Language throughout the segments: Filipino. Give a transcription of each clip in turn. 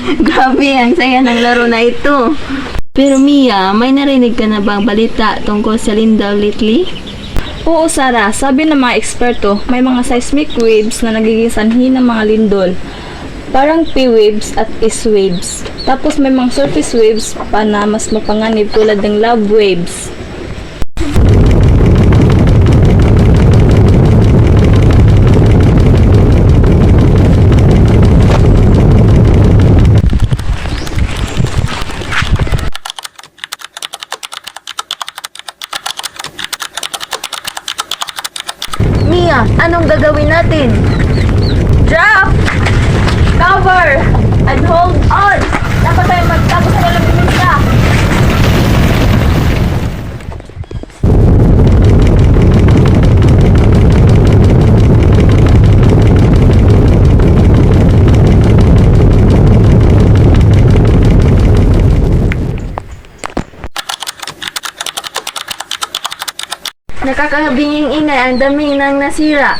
Grabe, ang saya ng laro na ito. Pero Mia, may narinig ka na bang balita tungkol sa Lindol lately? Oo, Sarah. Sabi ng mga eksperto, may mga seismic waves na nagiging sanhi ng mga lindol. Parang P waves at S waves. Tapos may mga surface waves pa na mas mapanganib tulad ng love waves. Mia, anong gagawin natin? Drop! Cover! And hold on! Dapat tayo magtago sa walang minta. Nakakabinging ingay, ang dami nang nasira.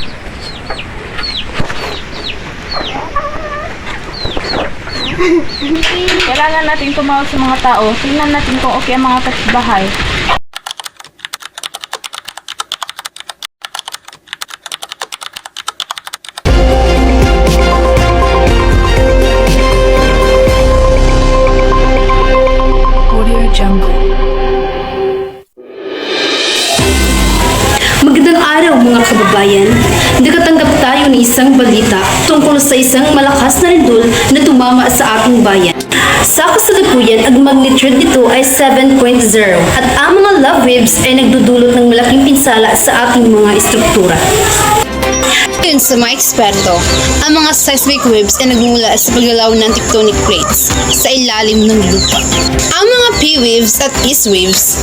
Kailangan natin tumawag sa mga tao. Tingnan natin kung okay ang mga kapitbahay. Magandang araw mga kababayan. Nakatanggap tayo ng isang balita tungkol sa isang malakas na lindol na tumama sa ating bayan. Sa kasalukuyan, ang magnitude nito ay 7.0 at ang mga love waves ay nagdudulot ng malaking pinsala sa ating mga estruktura. Ayon sa mga eksperto, ang mga seismic waves ay nagmula sa paggalaw ng tectonic plates sa ilalim ng lupa. Ang mga P waves at S waves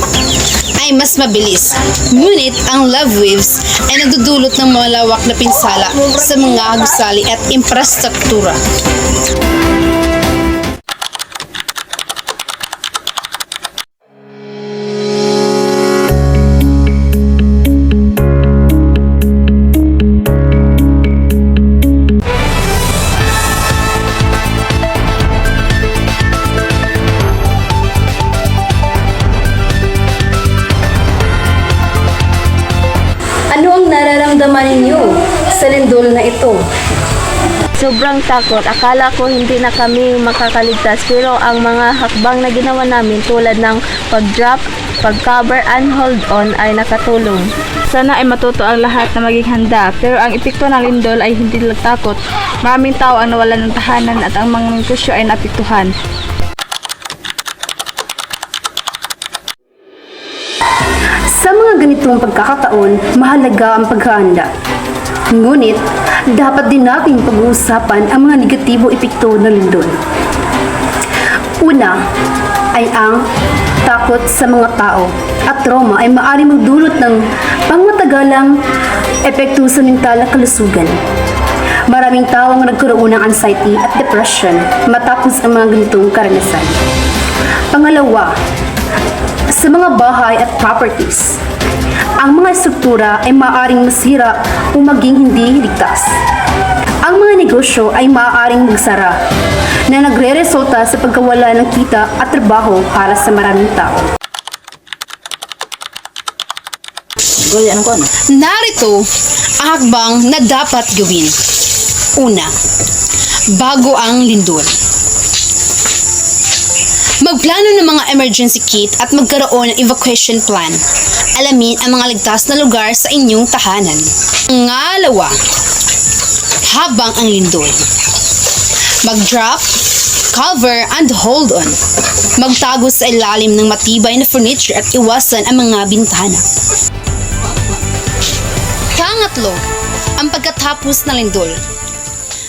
ay mas mabilis, ngunit ang love waves ay nagdudulot ng malawak na pinsala sa mga gusali at infrastruktura. Ano ang nararamdaman ninyo sa lindol na ito? Sobrang takot. Akala ko hindi na kami makakaligtas, pero ang mga hakbang na ginawa namin tulad ng pag-drop, pag-cover, and hold on ay nakatulong. Sana ay matuto ang lahat na maging handa, pero ang epekto ng lindol ay hindi lang takot. Maraming tao ang nawalan ng tahanan at ang mga negosyo ay naapektuhan. Sa mga ganitong pagkakataon, mahalaga ang paghahanda. Ngunit, dapat din nating pag-uusapan ang mga negatibo epekto ng lindol. Una ay ang takot sa mga tao at trauma ay maaaring magdulot ng pangmatagalang epekto sa mental na kalusugan. Maraming tao ang nagkaroon ng anxiety at depression matapos ang mga ganitong karanasan. Pangalawa, sa mga bahay at properties, ang mga estruktura ay maaaring masira o maging hindi ligtas. Ang mga negosyo ay maaaring magsara na nagre-resulta sa pagkawala ng kita at trabaho para sa maraming tao. Narito ang hakbang na dapat gawin. Una, bago ang lindol. Magplano ng mga emergency kit at magkaroon ng evacuation plan. Alamin ang mga ligtas na lugar sa inyong tahanan. Pangalawa, habang ang lindol. Mag-drop, cover, and hold on. Magtago sa ilalim ng matibay na furniture at iwasan ang mga bintana. Pangatlo, ang pagkatapos ng lindol.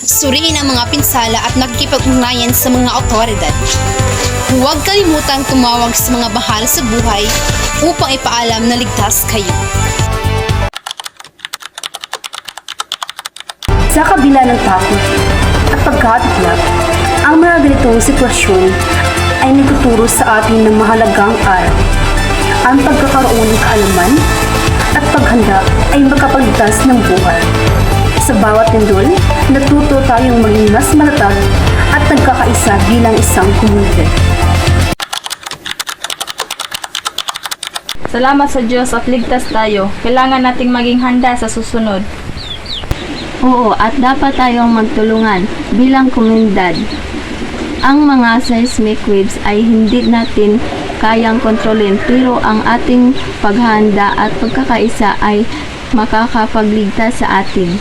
Suriin ang mga pinsala at nakikipag-ugnayan sa mga otoridad. Huwag kalimutang tumawag sa mga bahala sa buhay upang ipaalam na ligtas kayo. Sa kabila ng takot at pagkatiklap, ang mga ganitong sitwasyon ay nagtuturo sa atin ng mahalagang aral. Ang pagkakaroon ng kaalaman at paghanda ay makapagligtas ng buhay. Sa bawat lindol, natuto tayong maging mas matatag at nagkakaisa bilang isang komunidad. Salamat sa Diyos at ligtas tayo. Kailangan nating maging handa sa susunod. Oo, at dapat tayong magtulungan bilang komunidad. Ang mga seismic waves ay hindi natin kayang kontrolin, pero ang ating paghahanda at pagkakaisa ay makakapagligtas sa atin.